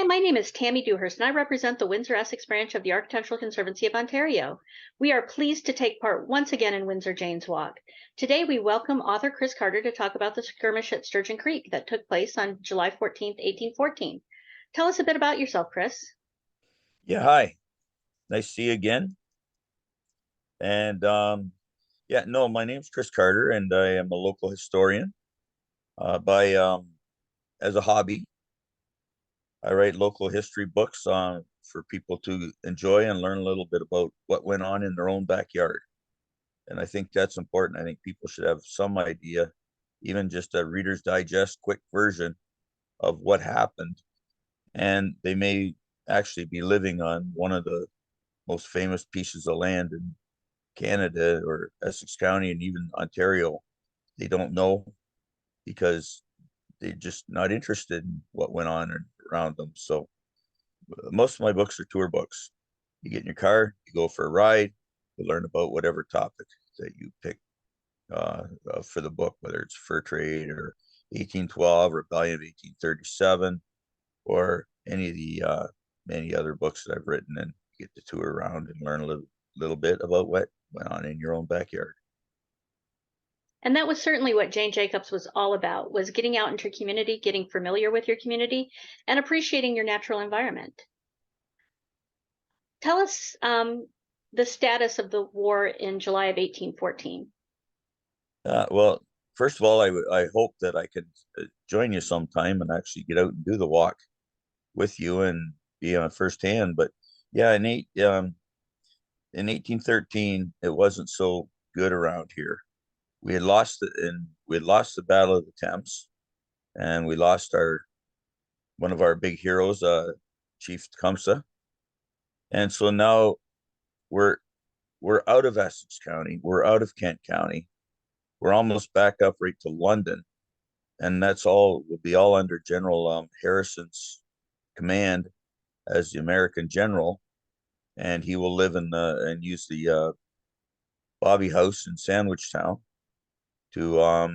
Hi, my name is Tammy Dewhurst, and I represent the Windsor Essex branch of the Architectural Conservancy of Ontario. We are pleased to take part once again in Windsor Jane's Walk. Today, we welcome author Chris Carter to talk about the skirmish at Sturgeon Creek that took place on July 14th, 1814. Tell us a bit about yourself, Chris. Yeah, hi. Nice to see you again. And yeah, no, my name's Chris Carter, and I am a local historian. By As a hobby, I write local history books for people to enjoy and learn a little bit about what went on in their own backyard. And I think that's important. I think people should have some idea, even just a Reader's Digest quick version of what happened. And they may actually be living on one of the most famous pieces of land in Canada or Essex County and even Ontario. They don't know because they're just not interested in what went on around them. So most of my books are tour books. You get in your car, you go for a ride, you learn about whatever topic that you pick for the book, whether it's fur trade or 1812, Rebellion of 1837, or any of the many other books that I've written, and get to tour around and learn a little bit about what went on in your own backyard. And that was certainly what Jane Jacobs was all about, was getting out into your community, getting familiar with your community, and appreciating your natural environment. Tell us the status of the war in July of 1814. Well, first of all, I hope that I could join you sometime and actually get out and do the walk with you and be on firsthand. But yeah, in 1813, it wasn't so good around here. We had lost the Battle of the Thames, and we lost our one of our big heroes, Chief Tecumseh. And so now we're we're out of Essex County, we're out of Kent County, we're almost back up right to London, and that's all will be all under General Harrison's command as the American general, and he will live and use the Bobby House in Sandwich Town to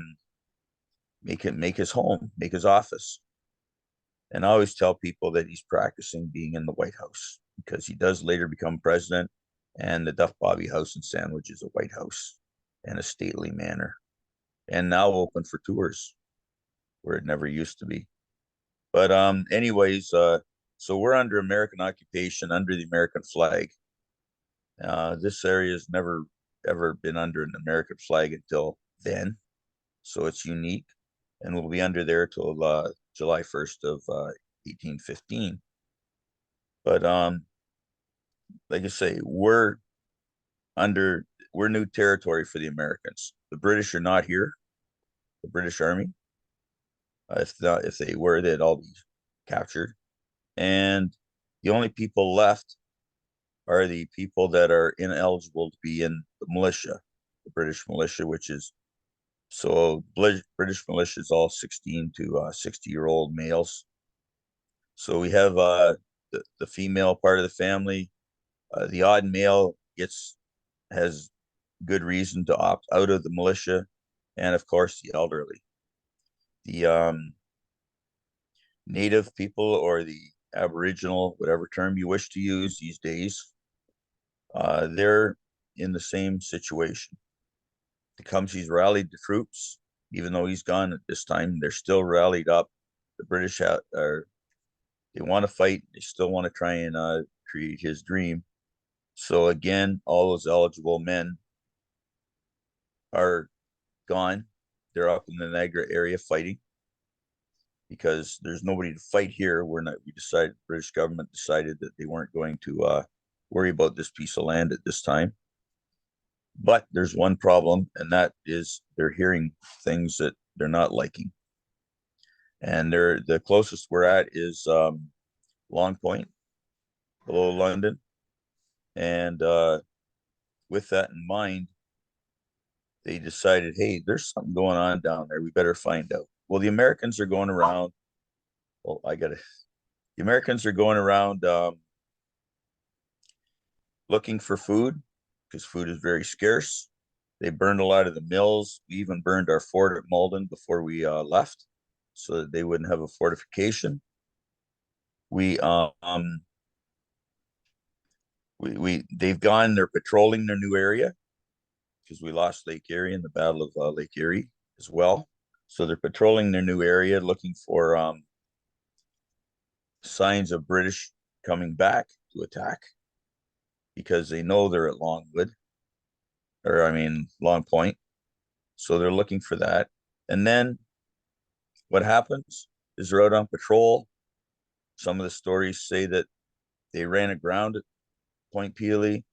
make his home, make his office. And I always tell people that he's practicing being in the White House because he does later become president, and the Duff Bobby House in Sandwich is a White House in a stately manner, and now open for tours where it never used to be. But anyways, so we're under American occupation, under the American flag. This area has never ever been under an American flag until then, so it's unique, and we'll be under there till July 1st of 1815. But like I say, we're new territory for the Americans. The British are not here. The British Army, if they were, they'd all be captured. And the only people left are the people that are ineligible to be in the militia, the British militia, which is so British militia is all 16 to 60-year-old males. So we have the female part of the family. The odd male has good reason to opt out of the militia, and of course the elderly. The native people or the Aboriginal, whatever term you wish to use these days, they're in the same situation. Tecumseh's rallied the troops, even though he's gone at this time. They're still rallied up. The British they want to fight. They still want to try and create his dream. So again, all those eligible men are gone. They're up in the Niagara area fighting because there's nobody to fight here. The British government decided that they weren't going to worry about this piece of land at this time. But there's one problem, and that is they're hearing things that they're not liking. And the closest we're at is Long Point, below London. And with that in mind, they decided, hey, there's something going on down there. We better find out. Well, the Americans are going around. Well, the Americans are going around looking for food because food is very scarce. They burned a lot of the mills. We even burned our fort at Malden before we left so that they wouldn't have a fortification. we they're patrolling their new area because we lost Lake Erie in the Battle of Lake Erie as well. So they're patrolling their new area, looking for signs of British coming back to attack because they know they're at Longwood, or I mean Long Point. So they're looking for that. And then what happens is they're out on patrol. Some of the stories say that they ran aground at Point Pelee.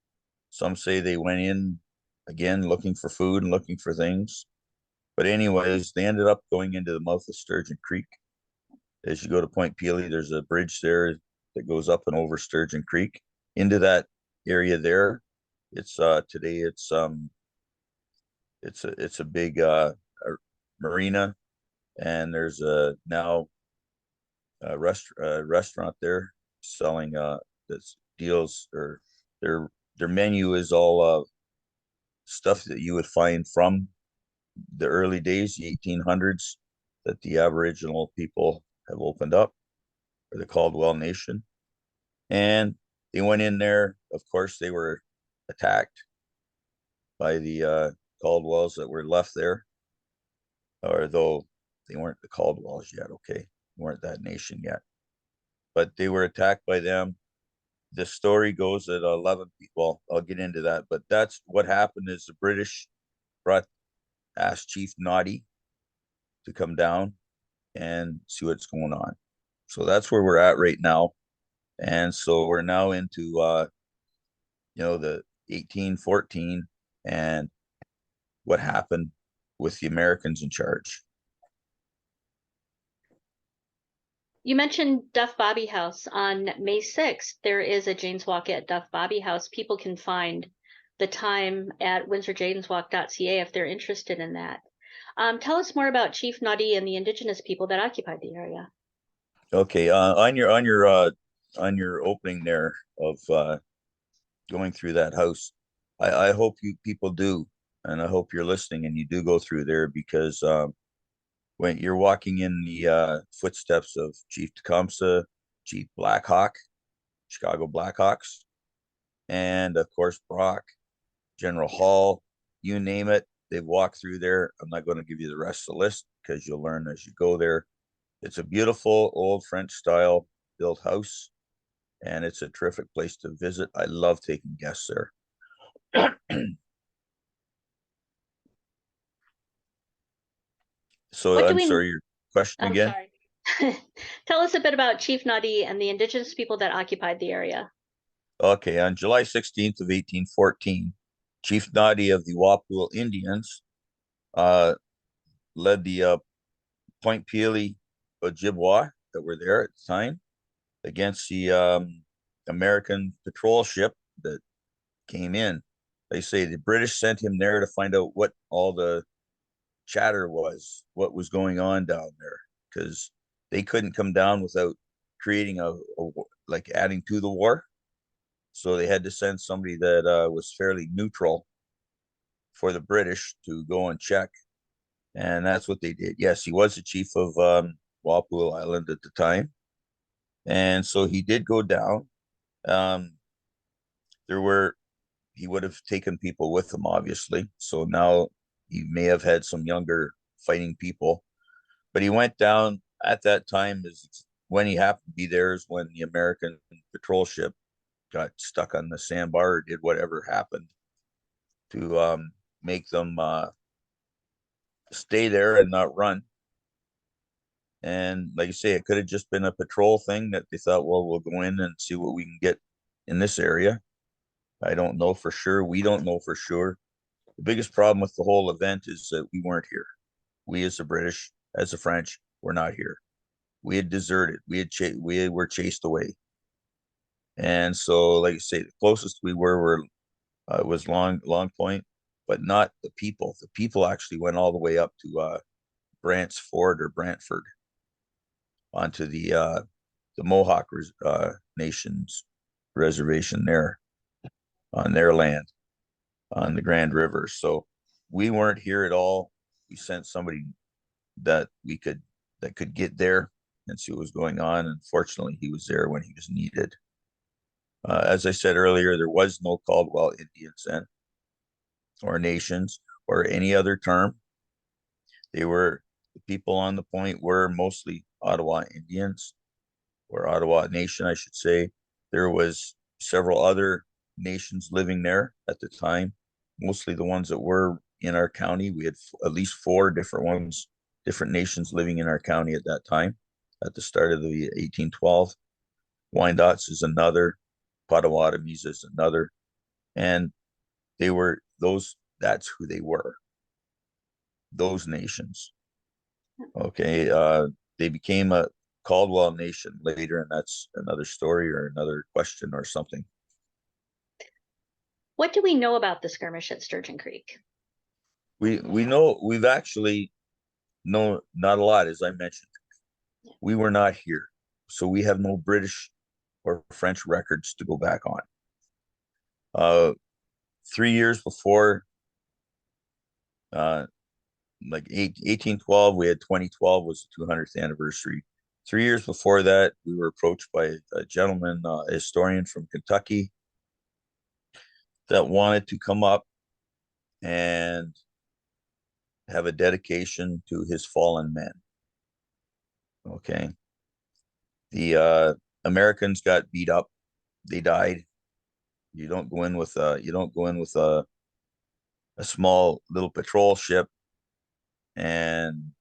Some say they went in again looking for food and looking for things. But anyways, they ended up going into the mouth of Sturgeon Creek. As you go to Point Pelee, there's a bridge there that goes up and over Sturgeon Creek into that area there. It's today it's a big marina, and there's a now a restaurant there selling that deals, or their menu is all stuff that you would find from the early days, the 1800s, that the Aboriginal people have opened up, or the Caldwell Nation. And they went in there. Of course, they were attacked by the Caldwells that were left there, or though they weren't the Caldwells yet. Okay, they weren't that nation yet, but they were attacked by them. The story goes that 11 people. Well, I'll get into that, but that's what happened. Is the British asked Chief Noddy to come down and see what's going on. So that's where we're at right now. And so we're now into the 1814 and what happened with the Americans in charge. You mentioned Duff Bobby House. On May 6th, there is a Janes Walk at Duff Bobby House. People can find the time at windsorjaneswalk.ca if they're interested in that. Tell us more about Chief Noddy and the Indigenous people that occupied the area. Okay, on your opening there of going through that house, I hope you people do, and I hope you're listening and you do go through there, because when you're walking in the footsteps of Chief Tecumseh, Chief Blackhawk, Chicago Blackhawks, and of course Brock, General Hall, you name it, they've walked through there. I'm not going to give you the rest of the list because you'll learn as you go there. It's a beautiful old French style built house, and it's a terrific place to visit. I love taking guests there. So I'm sorry, your question I'm again? sorry. Tell us a bit about Chief Noddy and the Indigenous people that occupied the area. Okay, on July 16th of 1814, Chief Noddy of the Wapul Indians uh, led the Point Pelee Ojibwa that were there at the time against the American patrol ship that came in. They say the British sent him there to find out what all the chatter was, what was going on down there, because they couldn't come down without creating like adding to the war. So they had to send somebody that was fairly neutral for the British to go and check. And that's what they did. Yes, he was the chief of Walpole Island at the time. And so he did go down. Um, he would have taken people with him, obviously. So now he may have had some younger fighting people. But he went down at that time, is when he happened to be there, is when the American patrol ship got stuck on the sandbar, or did whatever happened to make them stay there and not run. And like I say, it could have just been a patrol thing that they thought, well, we'll go in and see what we can get in this area. I don't know for sure. We don't know for sure. The biggest problem with the whole event is that we weren't here. We, as the British, as the French, were not here. We had deserted. We were chased away. And so, like I say, the closest we were was Long Point, but not the people. The people actually went all the way up to Brant's Ford, or Brantford, onto the Mohawk Nation's reservation there on their land on the Grand River. So we weren't here at all. We sent somebody that could get there, and see what was going on. And fortunately, he was there when he was needed. As I said earlier, there was no Caldwell Indians then, or nations, or any other term. They were, the people on the point were mostly Ottawa Indians, or Ottawa Nation, I should say. There was several other nations living there at the time, mostly the ones that were in our county. We had at least four different ones, different nations living in our county at that time, at the start of the 1812. Wyandots is another, Potawatomis is another, and they were those, that's who they were, those nations. Okay, they became a Caldwell Nation later, and that's another story or another question or something. What do we know about the skirmish at Sturgeon Creek? We know, we've actually know not a lot, as I mentioned. We were not here, so we have no British or French records to go back on. 3 years before, like 1812, we had 2012 was the 200th anniversary. 3 years before that, we were approached by a gentleman, a historian from Kentucky, that wanted to come up and have a dedication to his fallen men. Okay. The Americans got beat up. They died. You don't go in with a small little patrol ship and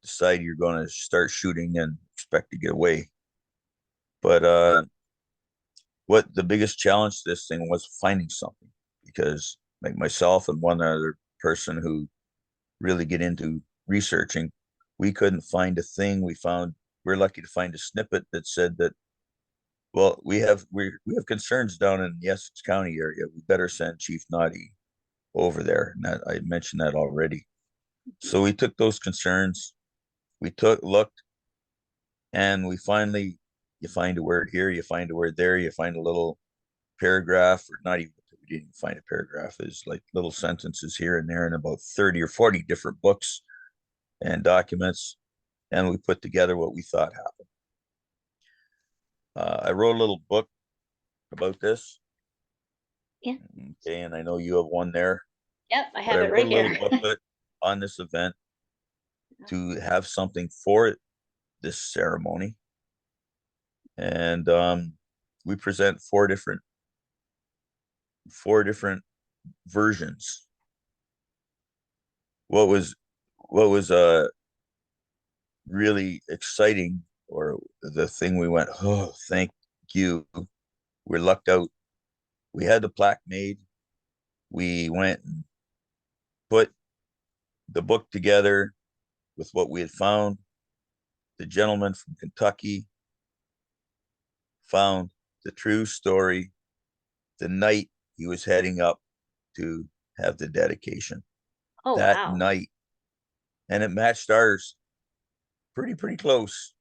decide you're going to start shooting and expect to get away. But what the biggest challenge to this thing was finding something, because like myself and one other person who really get into researching, we couldn't find a thing. We're lucky to find a snippet that said that, well, we have concerns down in the Essex County area. We better send Chief Noddy over there. And that, I mentioned that already. So we took those concerns, looked, and we finally, you find a word here, you find a word there, you find a little paragraph, or not even, we didn't even find a paragraph, is like little sentences here and there in about 30 or 40 different books and documents. And we put together what we thought happened. I wrote a little book about this. Yeah. Okay, and I know you have one there. Yep, I But have I it wrote right a little here. booklet on this event to have something for this ceremony. And we present four different versions. What was really exciting, or the thing we went, oh, thank you, we lucked out. We had the plaque made. We went and put the book together with what we had found. The gentleman from Kentucky found the true story the night he was heading up to have the dedication. Oh, That wow. night. And it matched ours pretty close.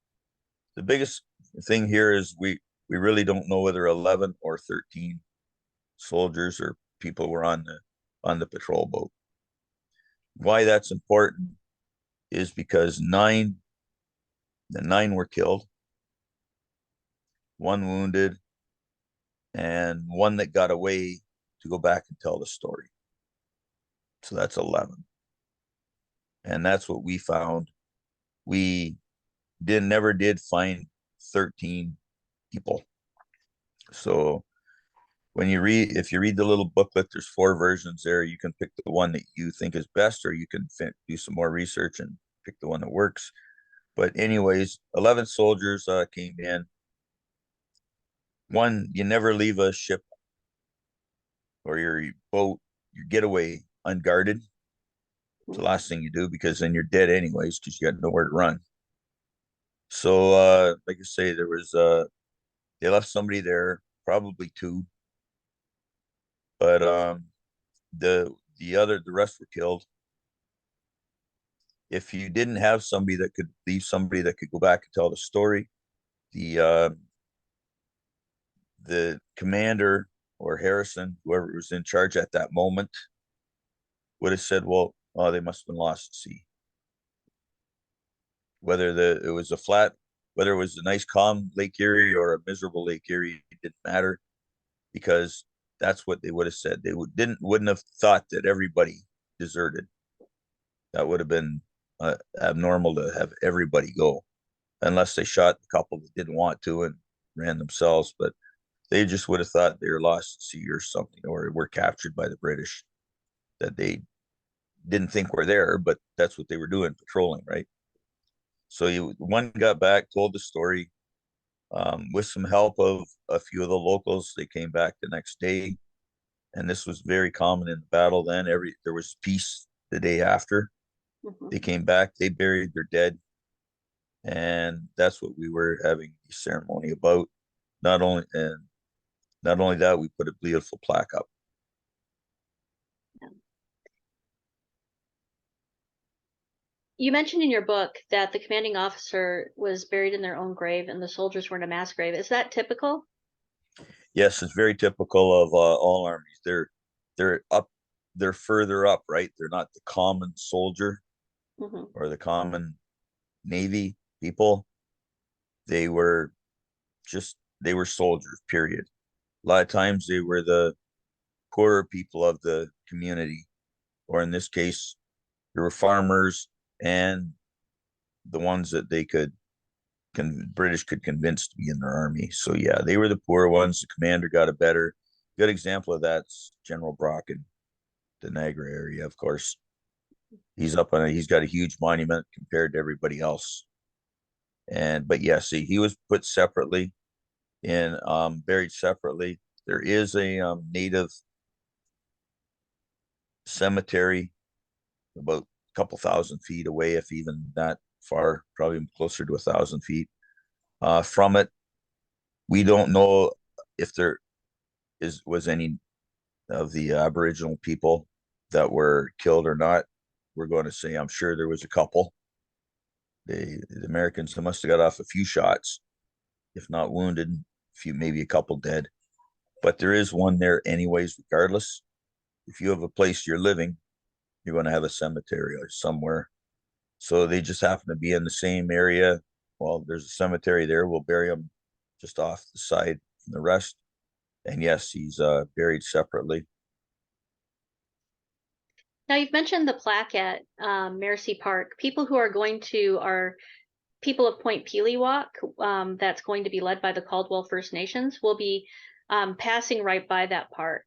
The biggest thing here is we really don't know whether 11 or 13 soldiers or people were on the patrol boat. Why that's important is because the nine were killed, one wounded, and one that got away to go back and tell the story. So that's 11. And that's what we found. We never did find 13 people. So if you read the little booklet, there's four versions there. You can pick the one that you think is best, or you can do some more research and pick the one that works. But anyways, 11 soldiers came in. One, you never leave a ship or your boat, your getaway, unguarded. It's the last thing you do, because then you're dead anyways, because you got nowhere to run. So like I say, there was they left somebody there, probably two, but the rest were killed. If you didn't have somebody that could go back and tell the story, the commander, or Harrison, whoever was in charge at that moment, would have said, well, oh, they must have been lost at sea. Whether it was a flat whether it was a nice calm Lake Erie or a miserable Lake Erie, it didn't matter, because that's what they would have said. They wouldn't have thought that everybody deserted. That would have been abnormal to have everybody go, unless they shot a couple that didn't want to and ran themselves. But they just would have thought they were lost at sea or something, or were captured by the British that they didn't think were there, but that's what they were doing, patrolling, right? So one got back, told the story, with some help of a few of the locals. They came back the next day, and this was very common in the battle then. There was peace the day after. Mhm. They came back, they buried their dead, and that's what we were having the ceremony about. Not only that, we put a beautiful plaque up. You mentioned in your book that the commanding officer was buried in their own grave and the soldiers were in a mass grave. Is that typical? Yes, it's very typical of all armies. They're up, they're further up, right? They're not the common soldier Hmm. or the common Navy people. They were they were soldiers, period. A lot of times they were the poorer people of the community, or in this case, there were farmers and the ones that British could convince to be in their army. So yeah, they were the poor ones. The commander got a good example of that's General Brock in the Niagara area, of course. He's got a huge monument compared to everybody else. But yeah, see, he was put separately and buried separately. There is a native cemetery about a couple thousand feet away, if even that far, probably closer to 1,000 feet from it. We don't know if there was any of the Aboriginal people that were killed or not. We're going to say I'm sure there was a couple. The Americans must have got off a few shots, if not wounded, maybe a couple dead. But there is one there anyways, regardless. If you have a place you're living, you're going to have a cemetery or somewhere. So they just happen to be in the same area. Well, there's a cemetery there. We'll bury them just off the side from the rest. And yes, he's buried separately. Now, you've mentioned the plaque at Mercy Park. People who are going to are people of Point Pelee Walk, that's going to be led by the Caldwell First Nations, will be passing right by that park.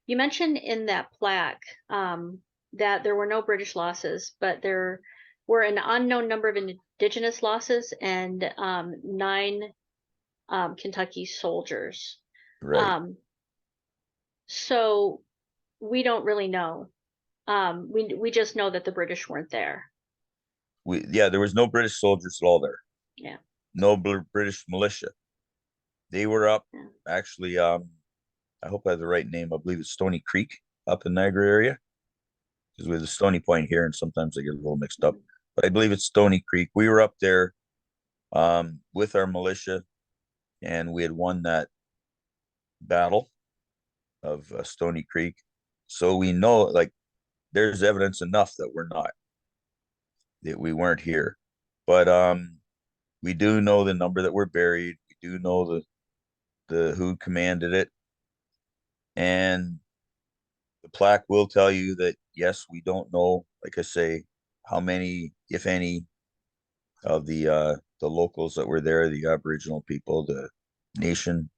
You mentioned in that plaque that there were no British losses, but there were an unknown number of Indigenous losses and 9 Kentucky soldiers. Right. So we don't really know. We just know that the British weren't there. There was no British soldiers at all there. Yeah. No British militia. They were up Yeah. actually. I hope I have the right name. I believe it's Stony Creek up in Niagara area, because we have the Stony Point here, and sometimes I get a little mixed up. But I believe it's Stony Creek. We were up there with our militia, and we had won that battle of Stony Creek. So we know, like, there's evidence enough that we weren't here. But we do know the number that were buried. We do know the who commanded it, and the plaque will tell you that yes, we don't know, like I say, how many, if any, of the locals that were there, the Aboriginal people, the nation,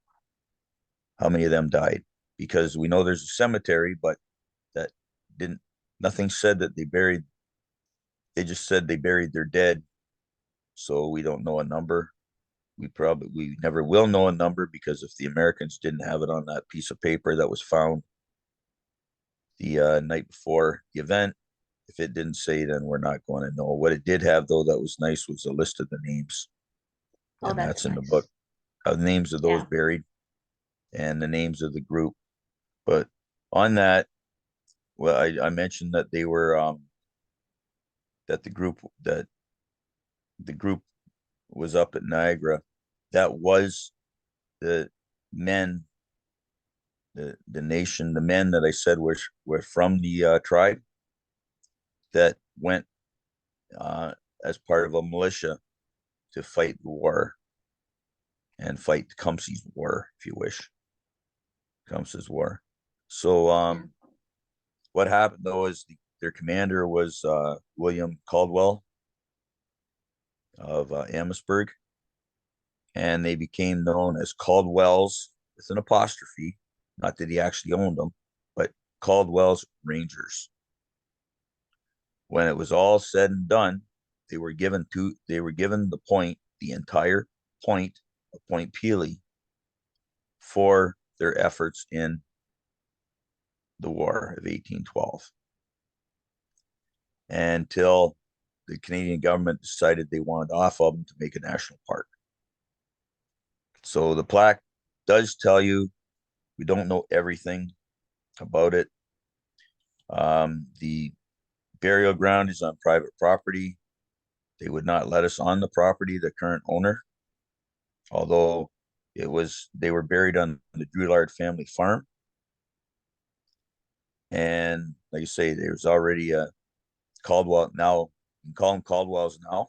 how many of them died, because we know there's a cemetery, but that didn't nothing said that they just said they buried their dead. So we don't know a number. We never will know a number, because if the Americans didn't have it on that piece of paper that was found the night before the event, if it didn't say, then we're not going to know. What it did have, though, that was nice, was a list of the names, Oh, and that's that's in the nice. book. The names of those Yeah. buried and the names of the group. But on that, well, I mentioned that they were that the group was up at Niagara. That was the men, the nation, the men that I said were from the tribe that went as part of a militia to fight the war and fight Tecumseh's war, if you wish, Tecumseh's war. So what happened though is their commander was William Caldwell of Amherstburg, and they became known as Caldwell's with an apostrophe. Not that he actually owned them, but Caldwell's Rangers. When it was all said and done, they were given the entire point of Point Pelee for their efforts in the War of 1812, until the Canadian government decided they wanted off of them to make a national park. So the plaque does tell you, we don't know everything about it. The burial ground is on private property. They would not let us on the property, the current owner, although they were buried on the Drouillard family farm. And like I say, there's already a Caldwell now. You can call them Caldwells now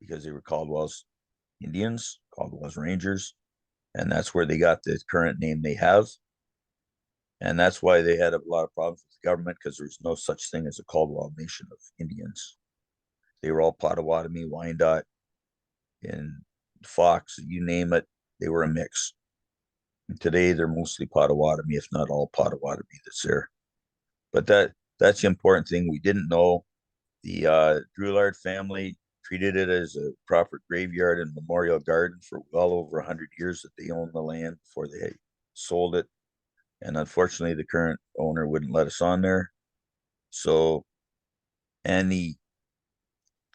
because they were Caldwell's Indians, Caldwell's Rangers, and that's where they got the current name they have. And that's why they had a lot of problems with the government, because there's no such thing as a Caldwell Nation of Indians. They were all Potawatomi, Wyandot, and Fox, you name it, they were a mix. And today they're mostly Potawatomi, if not all Potawatomi that's there. But that's the important thing we didn't know. The Drouillard family treated it as a proper graveyard and memorial garden for well over 100 years that they owned the land before they sold it. And unfortunately, the current owner wouldn't let us on there. So, and the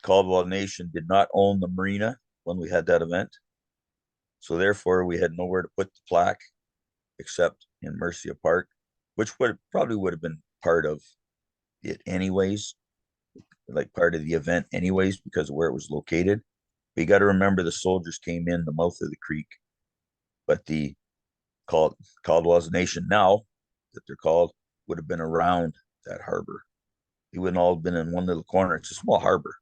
Caldwell Nation did not own the marina when we had that event. So therefore, we had nowhere to put the plaque except in Mercia Park, which probably would have been part of it anyways, like part of the event anyways, because of where it was located. But you got to remember, the soldiers came in the mouth of the creek, but the Caldwell's Nation now, that they're called, would have been around that harbor. They wouldn't all have been in one little corner. It's a small harbor.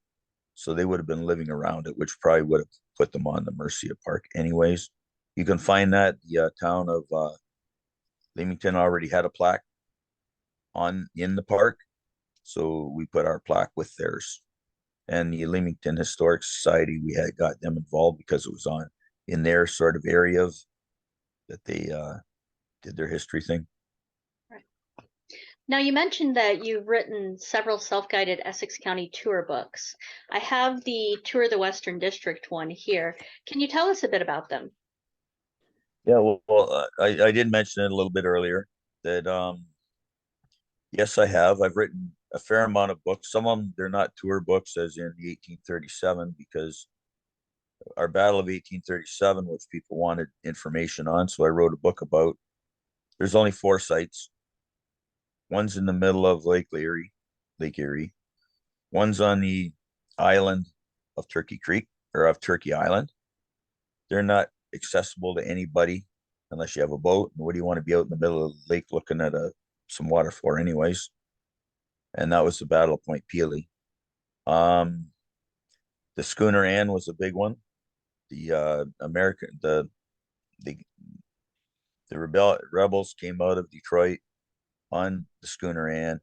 So they would have been living around it, which probably would have put them on the Mercia Park anyways. You can find that the town of Leamington already had a plaque in the park. So we put our plaque with theirs. And the Leamington Historic Society, we had got them involved because it was in their sort of area that they did their history thing. Right. Now, you mentioned that you've written several self-guided Essex County tour books. I have the Tour of the Western District one here. Can you tell us a bit about them? Yeah, well, I did mention it a little bit earlier that yes, I have. I've written a fair amount of books. Some of them, they're not tour books, as in the 1837, because our Battle of 1837, which people wanted information on. So I wrote a book about. There's only 4 sites. One's in the middle of Lake Erie. One's on the island of Turkey Creek, or of Turkey Island. They're not accessible to anybody unless you have a boat. And what do you want to be out in the middle of the lake looking at some water for anyways? And that was the Battle of Point Pelee. The Schooner Ann was a big one. The rebels came out of Detroit on the Schooner Ann,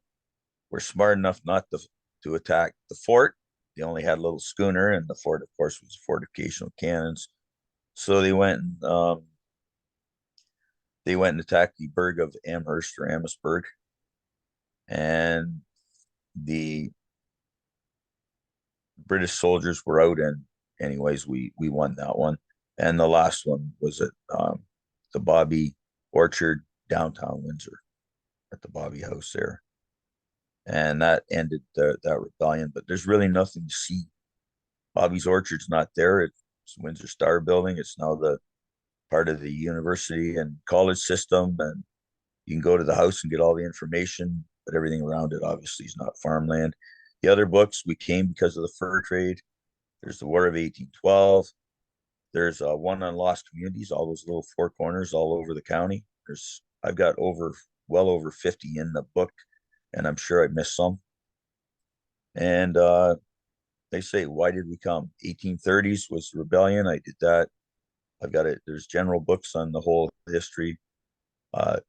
were smart enough not to attack the fort. They only had a little schooner, and the fort, of course, was a fortification with cannons. So they went and attacked the burg of Amherst or Amherstburg, and the British soldiers were out. And anyways, we won that one. And the last one was at the Bobby Orchard, downtown Windsor, at the Bobby House there. And that ended that rebellion. But there's really nothing to see. Bobby's Orchard's not there. It's Windsor Star Building. It's now the part of the university and college system, and you can go to the house and get all the information, but everything around it obviously is not farmland. The other books, we came because of the fur trade. There's the War of 1812. There's one on lost communities, all those little 4 corners all over the county. I've got well over 50 in the book, and I'm sure I missed some. And they say, why did we come? 1830s was the rebellion. I did that. I've got it. There's general books on the whole history.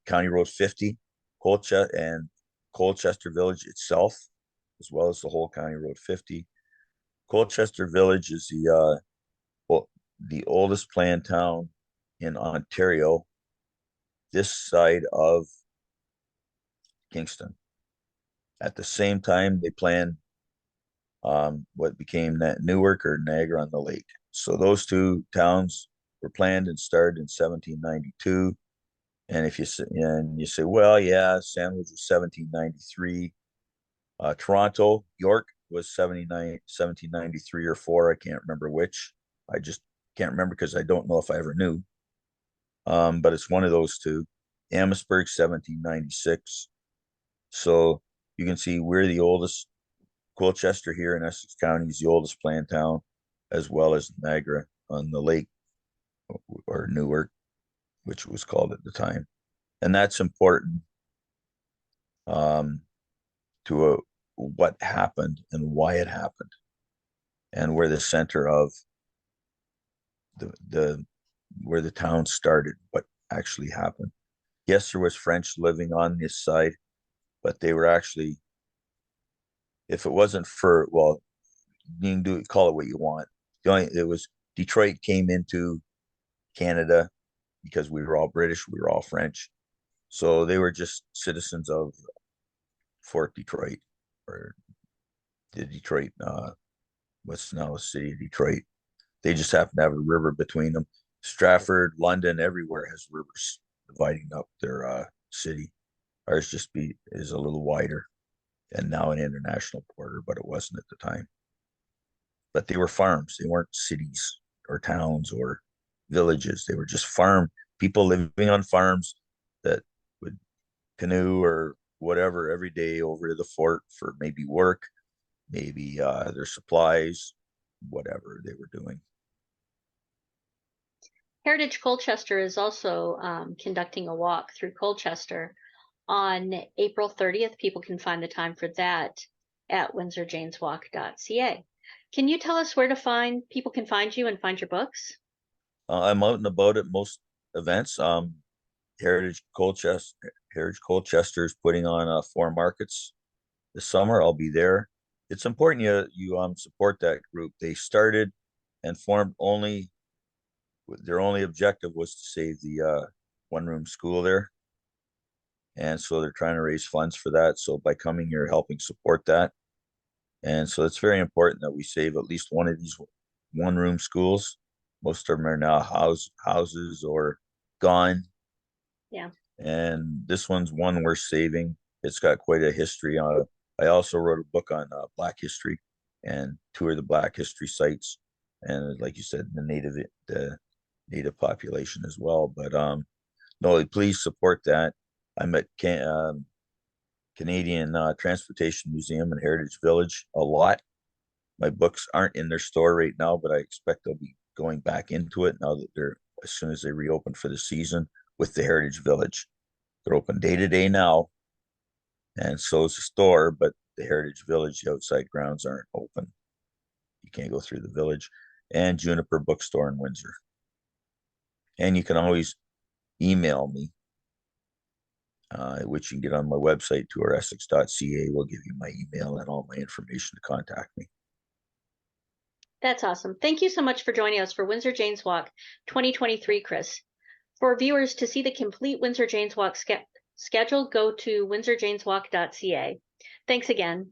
County Road 50, Colchester Village itself, as well as the whole County Road 50. Colchester Village is the oldest planned town in Ontario, this side of Kingston. At the same time, they planned what became that Newark or Niagara on the Lake. So those two towns were planned and started in 1792. And if you say, well, yeah, Sandwich was 1793. Toronto, York was 1793 or 4. I can't remember which. I just can't remember because I don't know if I ever knew. But it's one of those two. Amherstburg, 1796. So you can see we're the oldest. Colchester here in Essex County is the oldest planned town, as well as Niagara on the Lake, or Newark, which was called at the time. And that's important to what happened and why it happened, and where the center of the where the town started, what actually happened. Yes, there was French living on this side, but they were actually, if it wasn't for, well, you can call it what you want. It was Detroit came into Canada because we were all British, we were all French. So they were just citizens of Fort Detroit, or the Detroit, what's now the city of Detroit. They just happen to have a river between them. Stratford, London, everywhere has rivers dividing up their city. Ours is a little wider, and now an international border, but it wasn't at the time. But they were farms. They weren't cities or towns or villages. They were just people living on farms that would canoe or whatever every day over to the fort for maybe work, maybe their supplies, whatever they were doing. Heritage Colchester is also conducting a walk through Colchester on April 30th. People can find the time for that at windsorjaneswalk.ca. Can you tell us where people can find you and find your books? I'm out and about at most events. Heritage Colchester is putting on 4 markets this summer. I'll be there. It's important you support that group. They started and formed their only objective was to save the one-room school there. And so they're trying to raise funds for that. So by coming here, helping support that. And so it's very important that we save at least one of these one-room schools. Most of them are now houses or gone. Yeah. And this one's one we're saving. It's got quite a history on it. I also wrote a book on Black history and toured the Black history sites. And like you said, the native population as well. But no, please support that. I'm at Canadian Transportation Museum and Heritage Village a lot. My books aren't in their store right now, but I expect they'll be going back into it now that as soon as they reopen for the season with the Heritage Village. They're open day to day now, and so is the store, but the Heritage Village, the outside grounds aren't open. You can't go through the village. And Juniper Bookstore in Windsor. And you can always email me, which you can get on my website, touressex.ca. Will give you my email and all my information to contact me. That's awesome. Thank you so much for joining us for Windsor Janes Walk 2023, Chris. For viewers to see the complete Windsor Janes Walk schedule, go to windsorjaneswalk.ca. Thanks again.